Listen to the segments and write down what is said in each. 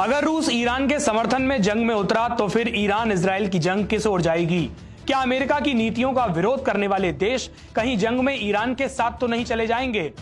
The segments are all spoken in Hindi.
अगर रूस ईरान के समर्थन में जंग में उतरा तो फिर ईरान इजराइल की जंग किस ओर जाएगी? क्या अमेरिका की नीतियों का विरोध करने वाले देश कहीं जंग में ईरान के साथ तो नहीं चले जाएंगे?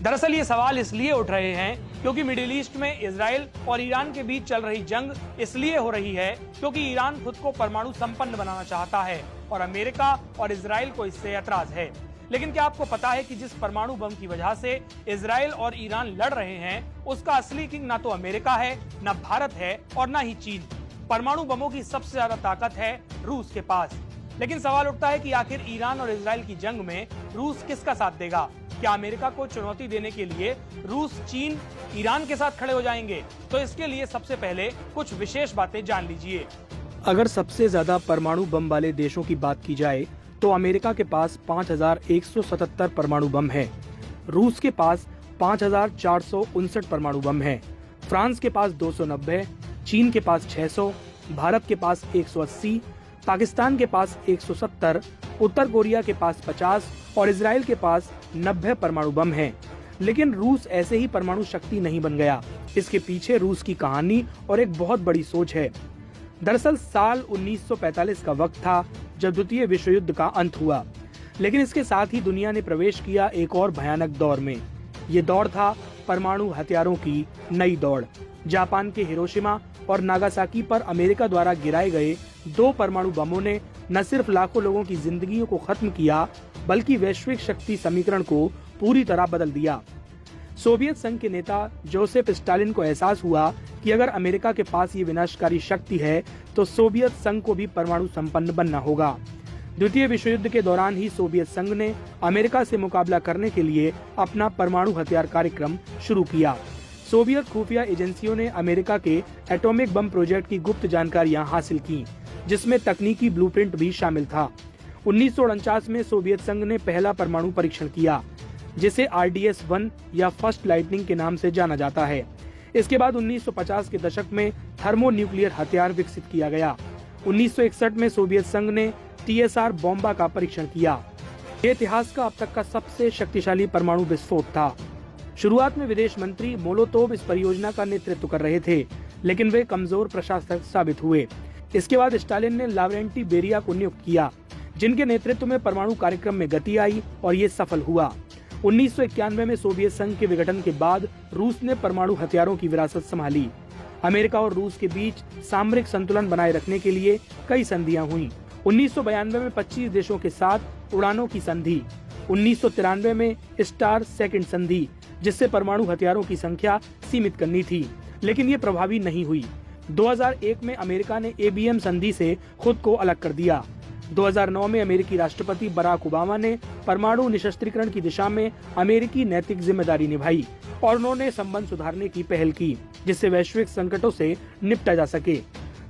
दरअसल ये सवाल इसलिए उठ रहे हैं क्योंकि मिडिल ईस्ट में इजराइल और ईरान के बीच चल रही जंग इसलिए हो रही है क्योंकि ईरान खुद को परमाणु संपन्न बनाना चाहता है और अमेरिका और इजराइल को इससे ऐतराज है। लेकिन क्या आपको पता है कि जिस परमाणु बम की वजह से इजराइल और ईरान लड़ रहे हैं उसका असली किंग ना तो अमेरिका है, ना भारत है और ना ही चीन। परमाणु बमों की सबसे ज्यादा ताकत है रूस के पास। लेकिन सवाल उठता है कि आखिर ईरान और इजराइल की जंग में रूस किसका साथ देगा? क्या अमेरिका को चुनौती देने के लिए रूस, चीन, ईरान के साथ खड़े हो जाएंगे? तो इसके लिए सबसे पहले कुछ विशेष बातें जान लीजिए। अगर सबसे ज्यादा परमाणु बम वाले देशों की बात की जाए तो अमेरिका के पास 5,177 परमाणु बम है, रूस के पास 5,459 परमाणु बम है, फ्रांस के पास 290, चीन के पास 600, भारत के पास 180, पाकिस्तान के पास 170, उत्तर कोरिया के पास 50 और इजराइल के पास 90 परमाणु बम हैं। लेकिन रूस ऐसे ही परमाणु शक्ति नहीं बन गया। इसके पीछे रूस की कहानी और एक बहुत बड़ी सोच है। दरअसल साल 1945 का वक्त था जब द्वितीय विश्व युद्ध का अंत हुआ, लेकिन इसके साथ ही दुनिया ने प्रवेश किया एक और भयानक दौर में। ये दौर था परमाणु हथियारों की नई दौड़। जापान के हिरोशिमा और नागासाकी पर अमेरिका द्वारा गिराए गए 2 परमाणु बमों ने न सिर्फ लाखों लोगों की जिंदगियों को खत्म किया, बल्कि वैश्विक शक्ति समीकरण को पूरी तरह बदल दिया। सोवियत संघ के नेता जोसेफ स्टालिन को एहसास हुआ कि अगर अमेरिका के पास ये विनाशकारी शक्ति है तो सोवियत संघ को भी परमाणु संपन्न बनना होगा। द्वितीय विश्व युद्ध के दौरान ही सोवियत संघ ने अमेरिका से मुकाबला करने के लिए अपना परमाणु हथियार कार्यक्रम शुरू किया। सोवियत खुफिया एजेंसियों ने अमेरिका के एटॉमिक बम प्रोजेक्ट की गुप्त जानकारियां हासिल की, जिसमें तकनीकी ब्लूप्रिंट भी शामिल था। 1949 में सोवियत संघ ने पहला परमाणु परीक्षण किया, जिसे RDS-1 या फर्स्ट लाइटनिंग के नाम से जाना जाता है। इसके बाद 1950 के दशक में थर्मोन्यूक्लियर हथियार विकसित किया गया। 1961 में सोवियत संघ ने TSR बॉम्बा का परीक्षण किया। ये इतिहास का अब तक का सबसे शक्तिशाली परमाणु विस्फोट था। शुरुआत में विदेश मंत्री मोलोतोव इस परियोजना का नेतृत्व कर रहे थे, लेकिन वे कमजोर प्रशासक साबित हुए। इसके बाद स्टालिन ने लावरेंटी बेरिया को नियुक्त किया, जिनके नेतृत्व में परमाणु कार्यक्रम में गति आई और ये सफल हुआ। 1991 में सोवियत संघ के विघटन के बाद रूस ने परमाणु हथियारों की विरासत संभाली। अमेरिका और रूस के बीच सामरिक संतुलन बनाए रखने के लिए कई संधियां हुई। 1992 में 25 देशों के साथ उड़ानों की संधि, 1993 में स्टार सेकंड संधि, जिससे परमाणु हथियारों की संख्या सीमित करनी थी, लेकिन ये प्रभावी नहीं हुई। 2001 में अमेरिका ने ABM संधि से खुद को अलग कर दिया। 2009 में अमेरिकी राष्ट्रपति बराक ओबामा ने परमाणु निशस्त्रीकरण की दिशा में अमेरिकी नैतिक जिम्मेदारी निभाई और उन्होंने संबंध सुधारने की पहल की, जिससे वैश्विक संकटों से निपटा जा सके।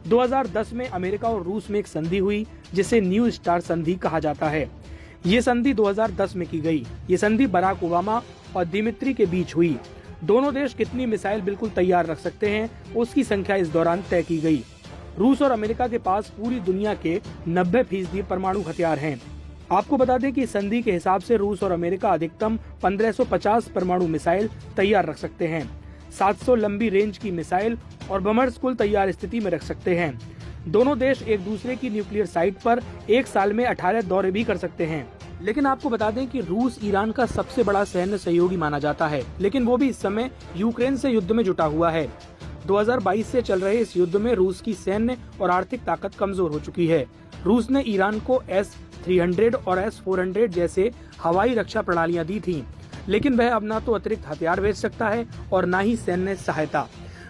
2010 में अमेरिका और रूस में एक संधि हुई, जिसे न्यू स्टार संधि कहा जाता है। ये संधि 2010 में की गई। ये संधि बराक ओबामा और दिमित्री के बीच हुई। दोनों देश कितनी मिसाइल बिल्कुल तैयार रख सकते हैं, उसकी संख्या इस दौरान तय की गई। रूस और अमेरिका के पास पूरी दुनिया के 90% परमाणु हथियार हैं। आपको बता दें कि संधि के हिसाब से रूस और अमेरिका अधिकतम 1550 परमाणु मिसाइल तैयार रख सकते हैं। 700 लंबी रेंज की मिसाइल और बमर्स कुल तैयार स्थिति में रख सकते हैं। दोनों देश एक दूसरे की न्यूक्लियर साइट पर एक साल में 18 दौरे भी कर सकते हैं। लेकिन आपको बता दें कि रूस ईरान का सबसे बड़ा सैन्य सहयोगी माना जाता है, लेकिन वो भी इस समय यूक्रेन से युद्ध में जुटा हुआ है। 2022 से चल रहे इस युद्ध में रूस की सैन्य और आर्थिक ताकत कमजोर हो चुकी है। रूस ने ईरान को S-300 और S-400 जैसे हवाई रक्षा प्रणालियां दी थी, लेकिन वह अब न तो अतिरिक्त हथियार भेज सकता है और न ही सैन्य सहायता।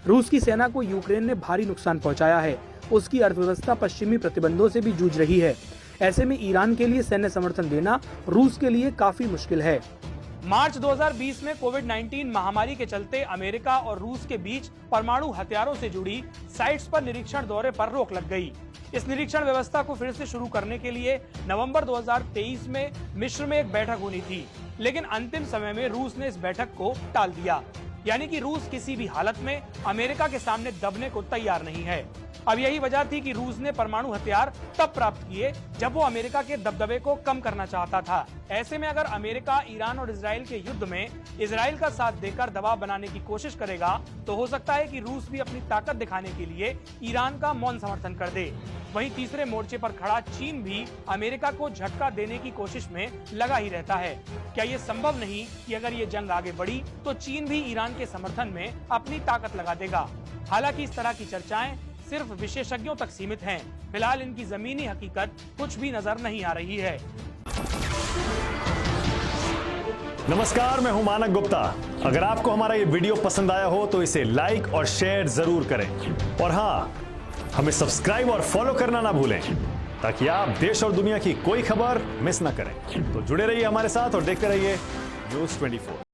रूस की सेना को यूक्रेन ने भारी नुकसान पहुंचाया है। उसकी अर्थव्यवस्था पश्चिमी प्रतिबंधों से भी जूझ रही है। ऐसे में ईरान के लिए सैन्य समर्थन देना रूस के लिए काफी मुश्किल है। मार्च 2020 में कोविड-19 महामारी के चलते अमेरिका और रूस के बीच परमाणु हथियारों से जुड़ी साइट्स पर निरीक्षण दौरे पर रोक लग गई। इस निरीक्षण व्यवस्था को फिर से शुरू करने के लिए नवंबर 2023 में मिस्र में एक बैठक होनी थी, लेकिन अंतिम समय में रूस ने इस बैठक को टाल दिया। यानी कि रूस किसी भी हालत में अमेरिका के सामने दबने को तैयार नहीं है। अब यही वजह थी कि रूस ने परमाणु हथियार तब प्राप्त किए जब वो अमेरिका के दबदबे को कम करना चाहता था। ऐसे में अगर अमेरिका ईरान और इजराइल के युद्ध में इजराइल का साथ देकर दबाव बनाने की कोशिश करेगा तो हो सकता है कि रूस भी अपनी ताकत दिखाने के लिए ईरान का मौन समर्थन कर दे। वहीं तीसरे मोर्चे पर खड़ा चीन भी अमेरिका को झटका देने की कोशिश में लगा ही रहता है। क्या ये संभव नहीं कि अगर ये जंग आगे बढ़ी तो चीन भी ईरान के समर्थन में अपनी ताकत लगा देगा? हालांकि इस तरह की चर्चाएं सिर्फ विशेषज्ञों तक सीमित हैं। फिलहाल इनकी जमीनी हकीकत कुछ भी नजर नहीं आ रही है। नमस्कार, मैं हूं मानक गुप्ता। अगर आपको हमारा ये वीडियो पसंद आया हो तो इसे लाइक और शेयर जरूर करें और हाँ, हमें सब्सक्राइब और फॉलो करना ना भूलें ताकि आप देश और दुनिया की कोई खबर मिस ना करें। तो जुड़े रहिए हमारे साथ और देखते रहिए न्यूज़ 24।